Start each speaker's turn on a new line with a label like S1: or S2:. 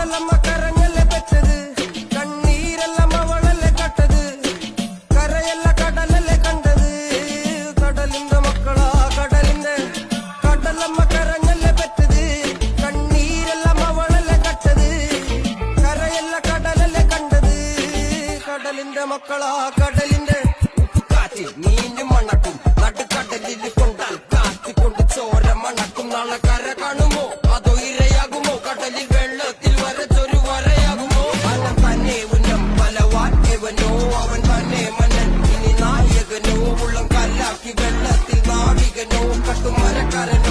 S1: കടലമ്മ കരഞ്ഞല്ലേ പെറ്റത്, കണ്ണീരെല്ലാം അവളല്ലേ കട്ടത്, കരയല്ല കടലല്ലേ കണ്ടത്, കടലിന്റെ മക്കളാ കടലിന്റെ. കടലമ്മ കരഞ്ഞല്ലേ പെറ്റത്, കണ്ണീരെല്ലാം അവളല്ലേ കട്ടത്, കരയല്ല കടലല്ലേ കണ്ടത്, കടലിന്റെ മക്കളാ കടലിന്റെ. ഉപ്പുകാറ്റിൽ മീന് മണക്കും, നടുക്കടലിൽ കൊണ്ടാൽ കാറ്റിക്കൊണ്ട് ചോര മണക്കും. നാളെ കര കാണുമോ അതോ ഇരയാകുമോ, കടലിൽ വെള്ളത്തിൽ വരച്ചൊരു വരയാകുമോ. അവൻ തന്നെ ഉന്നം പലവാൻ എവനോ, അവൻ തന്നെ മന്നൻ ഇനി നായകനോ, ഉള്ളം കല്ലാക്കി വെള്ളത്തിൽ നാവികനോ, കട്ടുമരക്കാരനോ.